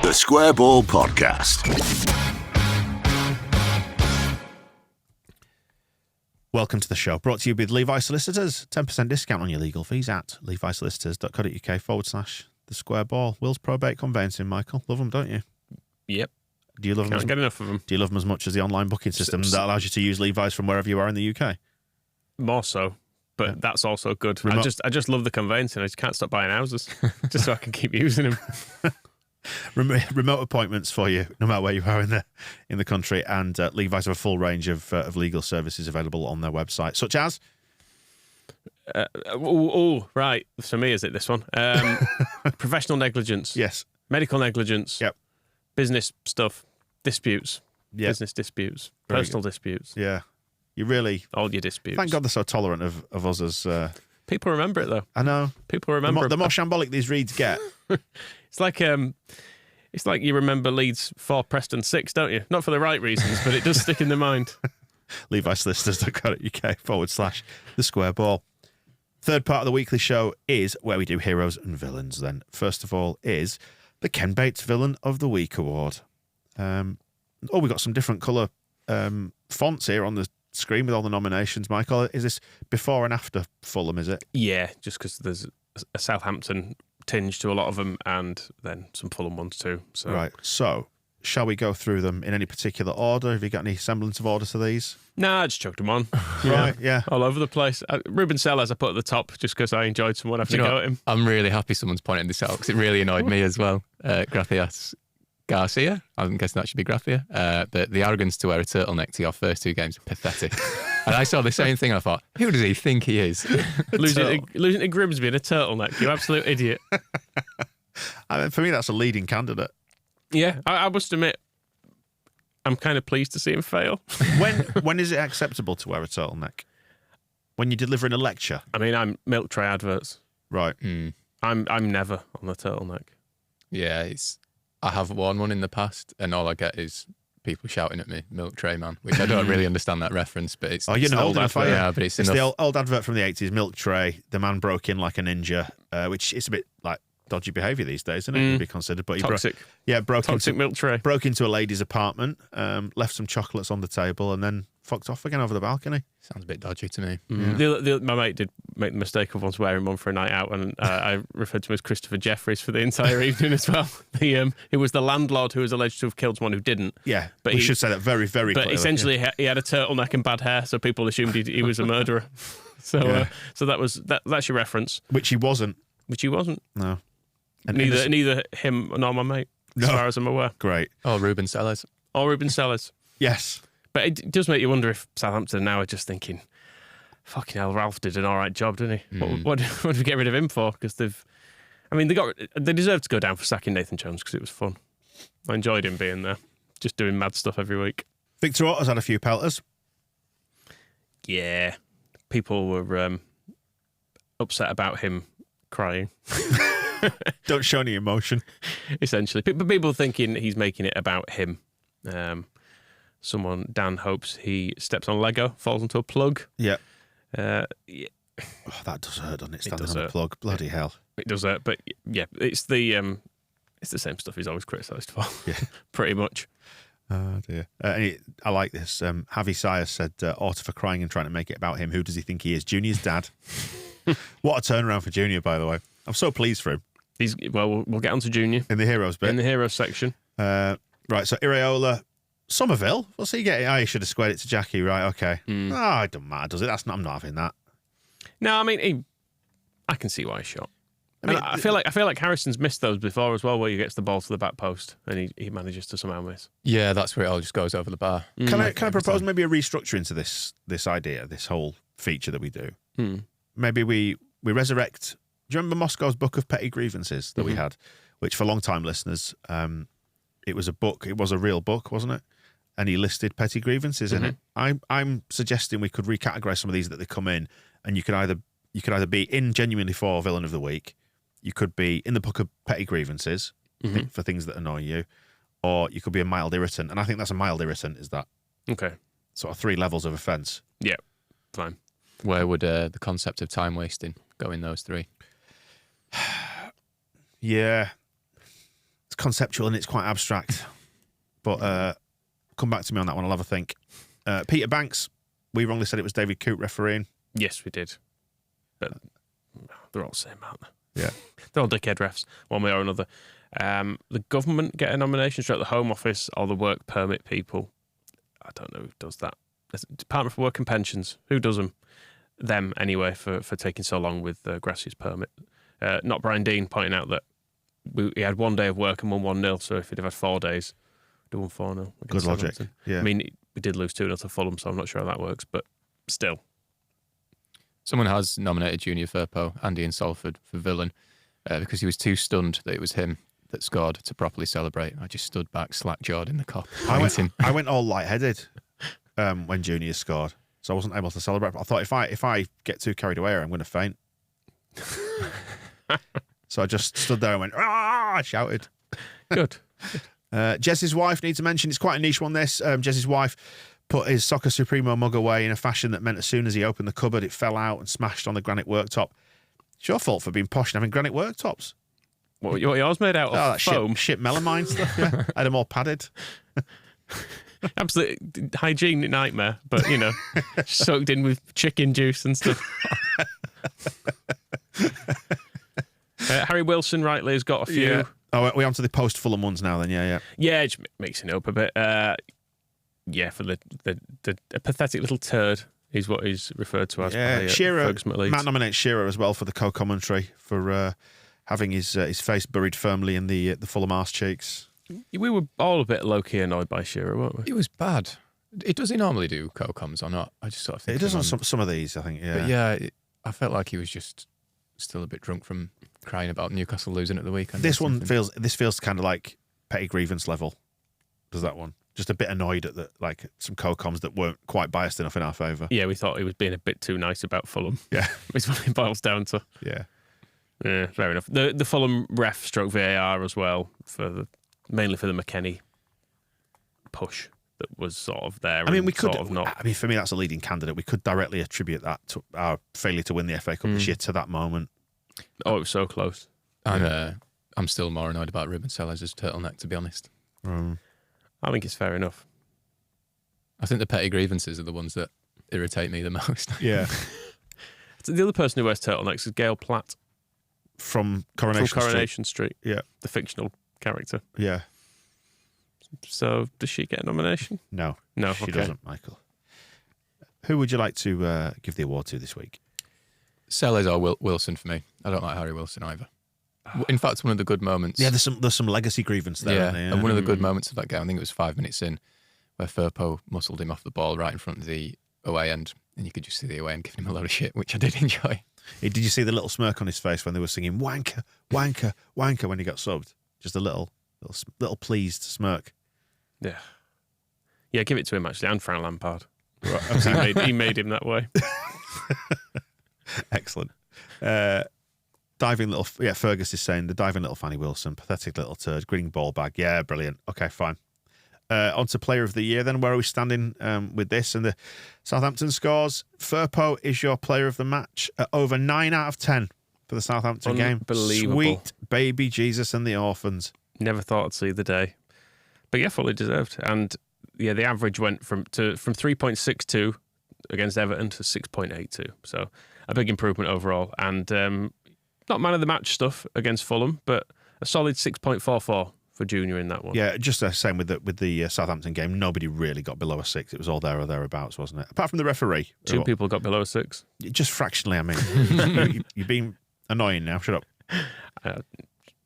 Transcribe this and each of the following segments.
The Square Ball Podcast. Welcome to the show, brought to you with Levi Solicitors. 10% discount on your legal fees at levisolicitors.co.uk/the square ball. Will's probate conveyancing, Michael. Love them, don't you? Yep. Do you love them? Can't get enough of them. Do you love them as much as the online booking system that allows you to use Levi's from wherever you are in the UK? More so, but that's also good. I just love the conveyancing. I just can't stop buying houses just so I can keep using them. Remote appointments for you, no matter where you are in the country, and Levi's have a full range of legal services available on their website, such as. Right. For me, is it this one? Professional negligence. Yes. Medical negligence. Yep. Business stuff. Disputes. Yep. Business disputes. Very Personal good. disputes. Yeah. You really. All your disputes. Thank God they're so tolerant of us as. People remember it though. I know. People remember the more shambolic these reads get. It's like you remember Leeds 4, Preston 6, don't you? Not for the right reasons, but it does stick in the mind. levisolicitors.co.uk/the square ball. Third part of the weekly show is where we do heroes and villains. Then, first of all, is the Ken Bates Villain of the Week award. We've got some different colour fonts here on the screen with all the nominations. Michael, is this before and after Fulham, is it? Yeah, just because there's a Southampton tinge to a lot of them and then some Fulham ones too. So. Right, so shall we go through them in any particular order? Have you got any semblance of order to these? Nah, I just chucked them on. Right, yeah. All over the place. Ruben Sellers I put at the top just because I enjoyed someone having to go at him. I'm really happy someone's pointing this out because it really annoyed me as well. Gracias Garcia, I'm guessing that should be Gracia. But the arrogance to wear a turtleneck to your first two games, pathetic. And I saw the same thing and I thought, who does he think he is? losing to Grimsby in a turtleneck, you absolute idiot. I mean, for me, that's a leading candidate. Yeah, I must admit, I'm kind of pleased to see him fail. When is it acceptable to wear a turtleneck? When you're delivering a lecture? I mean, I'm milk tray adverts. Right. I'm never on the turtleneck. Yeah, I have worn one in the past and all I get is people shouting at me, milk tray man, which I don't really understand that reference, but it's... Oh, you know, old advert. Yeah, but it's the enough. old advert from the 80s, milk tray, the man broke in like a ninja, which is a bit like dodgy behaviour these days, isn't it? To be considered. But Toxic. Toxic milk tray. Broke into a lady's apartment, left some chocolates on the table and then fucked off again over the balcony. Sounds a bit dodgy to me. Yeah. My mate did make the mistake of once wearing one for a night out, and I referred to him as Christopher Jeffries for the entire evening as well. It was the landlord who was alleged to have killed someone who didn't. Yeah, but we should say that very, very clearly. But essentially, he had a turtleneck and bad hair, so people assumed he was a murderer. So that's your reference. Which he wasn't. No. And neither him nor my mate, as far as I'm aware. Great. Oh, Ruben Sellers. Yes. But it does make you wonder if Southampton now are just thinking, fucking hell, Ralph did an all right job, didn't he? What did we get rid of him for? Because they deserved to go down for sacking Nathan Jones because it was fun. I enjoyed him being there, just doing mad stuff every week. Victor Otto's had a few pelters. Yeah. People were upset about him crying. Don't show any emotion. Essentially. But people thinking he's making it about him. Dan hopes he steps on Lego, falls into a plug. Yeah. Yeah. Oh, that does hurt, doesn't it? Standing on a plug. Bloody hell. It does hurt, but yeah, it's the same stuff he's always criticised for. Yeah. Pretty Pretty much. Oh, dear. I like this. Javi Sayers said, Otto for crying and trying to make it about him. Who does he think he is? Junior's dad. What a turnaround for Junior, by the way. I'm so pleased for him. We'll get on to Junior. In the heroes bit. In the heroes section. Right, so Iraola, Somerville. What's he getting? He should have squared it to Jackie, right? Okay. Oh, it doesn't matter, does it? I'm not having that. No, I mean, I can see why he shot. I feel like Harrison's missed those before as well, where he gets the ball to the back post and he manages to somehow miss. Yeah, that's where it all just goes over the bar. Can I propose maybe a restructuring to this idea, this whole feature that we do? Maybe we resurrect. Do you remember Moscow's Book of Petty Grievances that we had, which for long-time listeners, it was a book. It was a real book, wasn't it? And he listed petty grievances in it. I'm suggesting we could recategorize some of these that they come in, and you could either be in genuinely for villain of the week, you could be in the book of petty grievances for things that annoy you, or you could be a mild irritant. And I think that's a mild irritant. Is that okay? Sort of 3 levels of offence. Yeah, fine. Where would the concept of time wasting go in those 3? Yeah. conceptual and it's quite abstract. But come back to me on that one. I'll have a think. Peter Banks, we wrongly said it was David Coote refereeing. Yes, we did. But they're all the same, aren't they? Yeah. They're all dickhead refs, one way or another. The government get a nomination, straight at the Home Office or the work permit people. I don't know who does that. Department for Work and Pensions. Who does them? Them, anyway, for taking so long with Grassia's permit. Not Brian Dean pointing out that he had 1 day of work and won 1-0, so if he'd have had 4 days, he'd have won 4-0. Good logic. Yeah. I mean, we did lose 2-0 to Fulham, so I'm not sure how that works, but still. Someone has nominated Junior Firpo, Andy in Salford, for villain because he was too stunned that it was him that scored to properly celebrate. I just stood back, slack-jawed in the cop. I went all lightheaded when Junior scored, so I wasn't able to celebrate. But I thought if I get too carried away, I'm going to faint. So I just stood there and went, "Ah!" I shouted. Good. Jez's wife needs to mention. It's quite a niche one, this. Jez's wife put his Soccer Supremo mug away in a fashion that meant as soon as he opened the cupboard, it fell out and smashed on the granite worktop. It's your fault for being posh and having granite worktops. What yours made out of that foam? shit melamine stuff, yeah. I had them all padded. Absolute hygiene nightmare, but, soaked in with chicken juice and stuff. Harry Wilson, rightly, has got a few. Yeah. Oh, we're on to the post-Fulham ones now then, yeah. Yeah, just mixing it up a bit. For the a pathetic little turd is what he's referred to as. Yeah, by, Shearer. Ferguson at Leeds. Matt nominates Shearer as well for the co-commentary for having his face buried firmly in the Fulham arse cheeks. We were all a bit low-key annoyed by Shearer, weren't we? It was bad. Does he normally do co-coms or not? I just sort of think it does on some of these, I think. Yeah, but yeah, I felt like he was just still a bit drunk from crying about Newcastle losing at the weekend. This feels kind of like petty grievance level. Does that one? Just a bit annoyed at some co-coms that weren't quite biased enough in our favour. Yeah, we thought he was being a bit too nice about Fulham. Yeah, it's what it boils down to. Yeah, fair enough. The Fulham ref stroke VAR as well mainly for the McKennie push that was sort of there. I mean, we could. Sort of not. I mean, for me, that's a leading candidate. We could directly attribute that to our failure to win the FA Cup this year to that moment. Oh, it was so close. I'm still more annoyed about Ruben Sellers' turtleneck, to be honest. I think it's fair enough. I think the petty grievances are the ones that irritate me the most. Yeah. The other person who wears turtlenecks is Gail Platt from Coronation Street. Yeah, the fictional character. Yeah. So does she get a nomination? No, she okay. doesn't, Michael. Who would you like to give the award to this week? Sellers or Wilson for me. I don't like Harry Wilson either. In fact, one of the good moments. Yeah, there's some legacy grievance there. Yeah, and one of the good moments of that game, I think it was 5 minutes in, where Firpo muscled him off the ball right in front of the away end, and you could just see the away end giving him a load of shit, which I did enjoy. Did you see the little smirk on his face when they were singing "wanker, wanker, wanker" when he got subbed? Just a little pleased smirk. Yeah, give it to him actually, and Frank Lampard. Right. he made him that way. Excellent. Diving little, Fergus is saying the diving little Fanny Wilson, pathetic little turd, grinning ball bag. Yeah, brilliant. Okay, fine. On to Player of the Year then. Where are we standing with this? And the Southampton scores. Firpo is your Player of the Match at over 9 out of 10 for the Southampton game. Unbelievable. Sweet baby Jesus and the orphans. Never thought I'd see the day. But yeah, fully deserved. And yeah, the average went from 3.62 against Everton to 6.82. So a big improvement overall. And not man of the match stuff against Fulham, but a solid 6.44 for Junior in that one. Yeah, just the same with the Southampton game. Nobody really got below a 6. It was all there or thereabouts, wasn't it? Apart from the referee. 2 people got below a 6. Just fractionally, I mean. You're being annoying now. Shut up.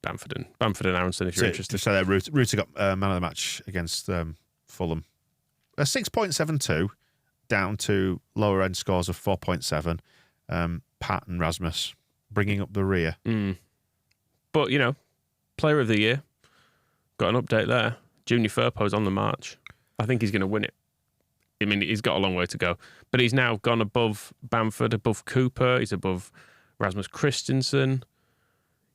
Bamford and Aronson, if you're interested. So there, Ruta got man of the match against Fulham. 6.72 down to lower end scores of 4.7. Pat and Rasmus bringing up the rear. But, Player of the Year, got an update there. Junior Firpo's on the march. I think he's going to win it. I mean, he's got a long way to go. But he's now gone above Bamford, above Cooper. He's above Rasmus Christensen.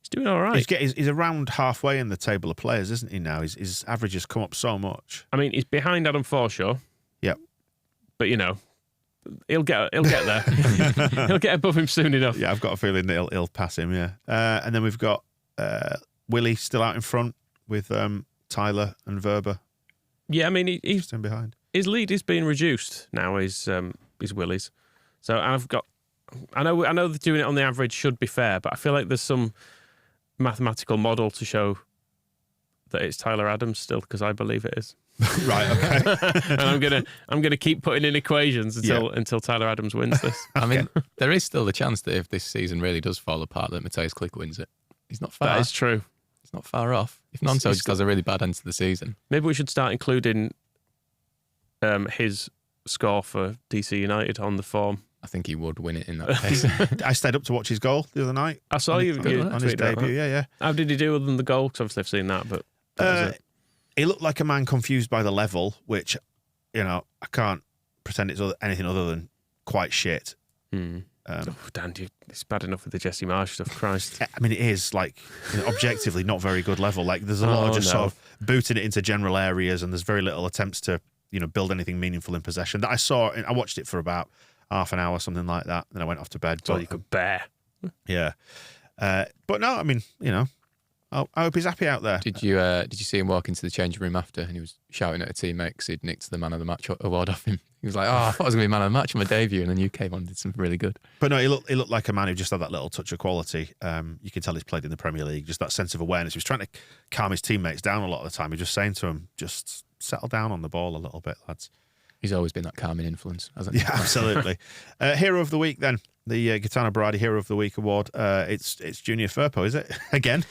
He's doing all right. He's around halfway in the table of players, isn't he now? His average has come up so much. I mean, he's behind Adam Forshaw. Yep. But, he'll get there. He'll get above him soon enough. Yeah, I've got a feeling that he'll pass him, yeah. And then we've got Willie still out in front with Tyler and Verba Yeah, I mean, just in behind. his lead is being reduced now. His Willie's. So I know that doing it on the average should be fair, but I feel like there's some mathematical model to show that it's Tyler Adams still, because I believe it is. Right. Okay. And I'm gonna keep putting in equations until Tyler Adams wins this. I mean, there is still the chance that if this season really does fall apart, that Matthias Klick wins it. He's not far. That is true. He's not far off. If Nonto just has a really bad end to the season. Maybe we should start including his score for DC United on the form. I think he would win it in that case. I stayed up to watch his goal the other night. I saw you on his tweeted about debut. that. Yeah. How did he do other than the goal? Because obviously I've seen that, but that was it. He looked like a man confused by the level, which, I can't pretend it's anything other than quite shit. Dan, it's bad enough with the Jesse Marsh stuff. Christ. I mean, it is like objectively not very good level. Like there's a lot of just sort of booting it into general areas, and there's very little attempts to build anything meaningful in possession. That I saw. I watched it for about half an hour, something like that. Then I went off to bed. That's all you could bear. Yeah, but no, I mean, I hope he's happy out there. Did you see him walk into the changing room after, and he was shouting at a teammate because he'd nicked the man of the match award off him? He was like, "Oh, I thought I was going to be man of the match on my debut," and then you came on and did something really good. But no, he looked like a man who just had that little touch of quality. You can tell he's played in the Premier League. Just that sense of awareness. He was trying to calm his teammates down a lot of the time. He was just saying to him, "Just settle down on the ball a little bit, lads." He's always been that calming influence, hasn't he? Yeah, absolutely. Hero of the week, then the Gitana Baradi Hero of the Week award. It's Junior Firpo, is it again?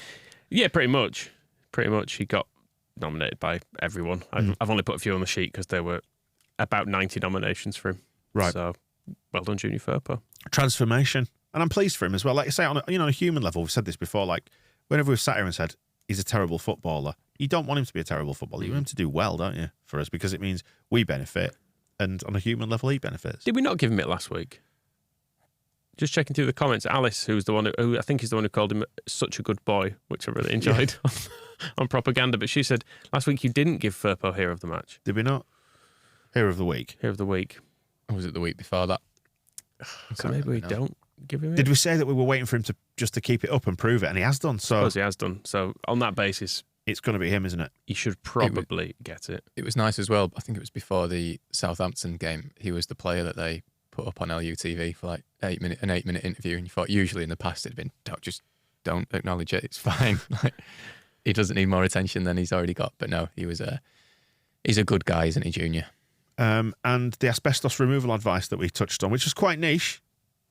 Yeah, pretty much. Pretty much. He got nominated by everyone. I've only put a few on the sheet because there were about 90 nominations for him. Right. So, well done, Junior Firpo. Transformation. And I'm pleased for him as well. Like I say, on a human level, we've said this before, like whenever we've sat here and said he's a terrible footballer, you don't want him to be a terrible footballer. You want him to do well, don't you, for us? Because it means we benefit. And on a human level, he benefits. Did we not give him it last week? Just checking through the comments, Alice, who's the one who I think is the one who called him such a good boy, which I really enjoyed on propaganda. But she said last week you didn't give Firpo Hero of the Match. Did we not? Hero of the Week. Hero of the Week. Or was it the week before that? So maybe we don't give him it. Did we say that we were waiting for him to keep it up and prove it? And he has done. I So suppose he has done. So on that basis, it's going to be him, isn't it? he should probably get it. It was nice as well. I think it was before the Southampton game. He was the player that they put up on LUTV for like an 8-minute interview, and you thought usually in the past it'd been don't acknowledge it, it's fine. Like, he doesn't need more attention than he's already got. But no, he's a good guy, isn't he, Junior? And the asbestos removal advice that we touched on, which was quite niche,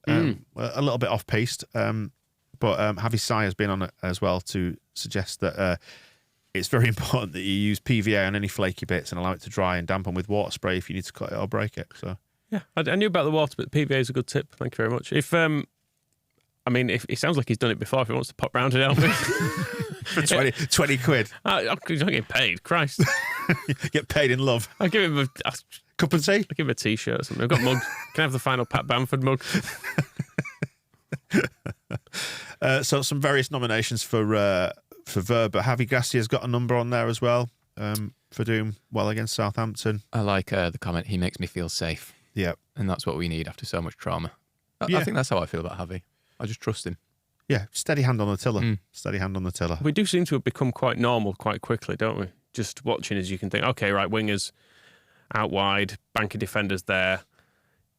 a little bit off-piste, but Javi Sai has been on it as well to suggest that it's very important that you use PVA on any flaky bits and allow it to dry and dampen with water spray if you need to cut it or break it. So Yeah, I knew about the water, but PVA is a good tip. Thank you very much. If if it sounds like he's done it before, if he wants to pop round and help me. for 20 quid. He's not getting paid. Christ. Get paid in love. I'll give him Cup of tea? I'll give him a T-shirt or something. I've got mugs. Can I have the final Pat Bamford mug? So some various nominations for Verb, but Javi Gracia's got a number on there as well for doing well against Southampton. I like the comment, he makes me feel safe. Yeah. And that's what we need after so much trauma. Yeah. I think that's how I feel about Javi. I just trust him. Yeah, steady hand on the tiller. Steady hand on the tiller. We do seem to have become quite normal quite quickly, don't we? Just watching as you can think, okay, right, wingers out wide, bank of defenders there,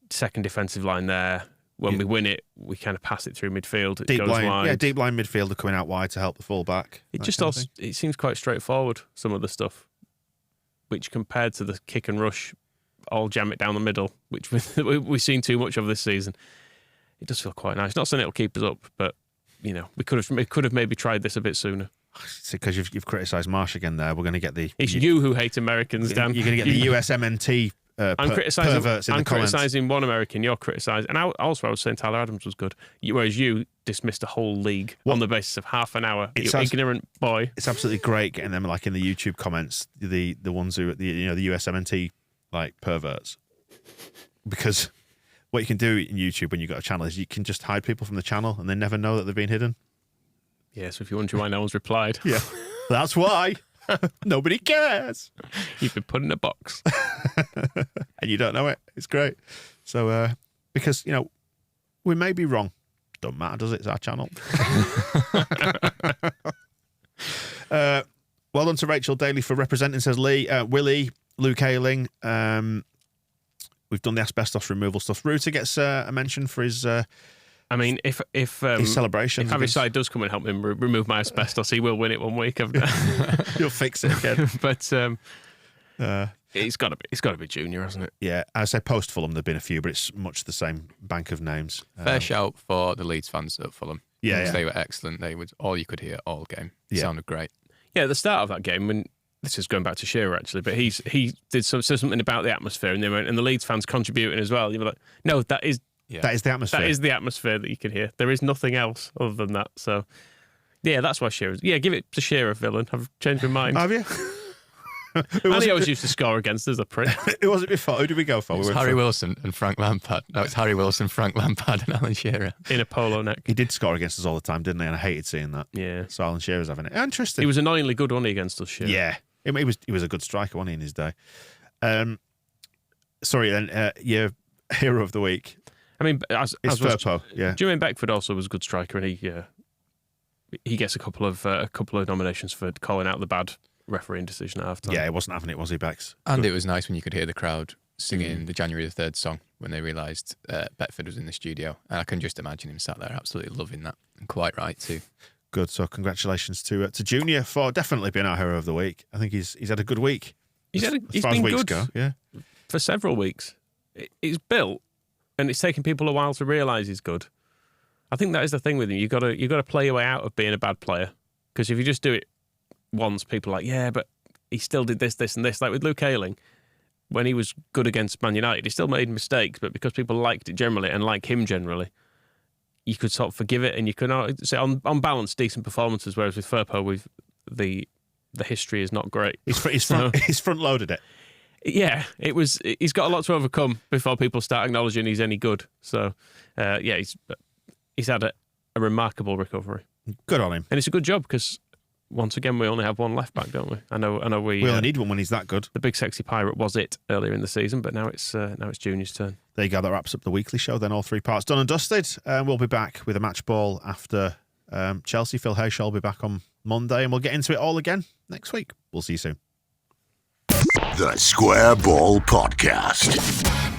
second defensive line there. When we win it, we kind of pass it through midfield. It goes wide. Yeah, deep line midfielder coming out wide to help the full back. It just also, it seems quite straightforward, some of the stuff, which compared to the kick and rush, all jam it down the middle, which we've seen too much of this season. It does feel quite nice. Not saying it'll keep us up, but we could have maybe tried this a bit sooner. Because you've criticised Marsh again there. We're going to get the... It's you who hate Americans, Dan. You're going to get the USMNT I'm criticising criticising one American, you're criticising... And I was saying Tyler Adams was good, whereas you dismissed a whole league on the basis of half an hour. You ignorant boy. It's absolutely great getting them like in the YouTube comments, the ones who, the USMNT like perverts. Because what you can do in YouTube when you've got a channel is you can just hide people from the channel and they never know that they've been hidden. Yeah, so if you're wondering why no one's replied. Yeah, that's why. Nobody cares. You've been put in a box. And you don't know it. It's great. So, because, we may be wrong. Don't matter, does it? It's our channel. Well done to Rachel Daly for representing, says Lee. Willie, Luke Ayling. We've done the asbestos removal stuff. Rooter gets a mention for his... I mean, if his celebration. If Avisai does come and help him remove my asbestos, he will win it one week. You'll fix it again. But it's got to be Junior, hasn't it? Yeah, I say post Fulham. There've been a few, but it's much the same bank of names. Fair shout for the Leeds fans at Fulham. Yeah. They were excellent. They was all you could hear all game. It sounded great. Yeah, at the start of that game, when this is going back to Shearer actually, but he did something about the atmosphere, and the Leeds fans contributing as well. You were like, no, that is the atmosphere. That is the atmosphere that you can hear. There is nothing else other than that. So, yeah, that's why Shearer. Yeah, give it to Shearer, villain. I've changed my mind. Have you? And he always used to score against us, a prick. Who was it before? Who did we go for? It was Harry Wilson and Frank Lampard. No, it's Harry Wilson, Frank Lampard and Alan Shearer. In a polo neck. He did score against us all the time, didn't he? And I hated seeing that. Yeah. So Alan Shearer's having it. Interesting. He was annoyingly good, wasn't he, against us, Shearer? Yeah. He was a good striker, wasn't he, in his day? Sorry, then, your hero of the week. I mean, it's Firpo, yeah. Jermaine Beckford also was a good striker, and he gets a couple of nominations for calling out the bad refereeing decision at half time. Yeah, he wasn't having it, was he, Bex? And it was nice when you could hear the crowd singing the January the 3rd song when they realised Beckford was in the studio. And I can just imagine him sat there absolutely loving that. And quite right too. Good. So congratulations to Junior for definitely being our hero of the week. I think he's had a good week. He's been good for several weeks. It's built, and it's taken people a while to realise he's good. I think that is the thing with him. You got to play your way out of being a bad player, because if you just do it once, people are like, yeah, but he still did this, this, and this. Like with Luke Ayling, when he was good against Man United, he still made mistakes, but because people liked it generally and like him generally, you could sort of forgive it, and you could say on balance decent performances. Whereas with Firpo, with the history is not great. He's front loaded it. Yeah, it was. He's got a lot to overcome before people start acknowledging he's any good. So, he's had a remarkable recovery. Good on him, and it's a good job because once again we only have one left back, don't we? I know. We only need one when he's that good. The big sexy pirate was it earlier in the season, but now it's Junior's turn. There you go. That wraps up the weekly show. Then all 3 parts done and dusted. We'll be back with a match ball after Chelsea. Phil Hayshaw will be back on Monday, and we'll get into it all again next week. We'll see you soon. The Square Ball Podcast.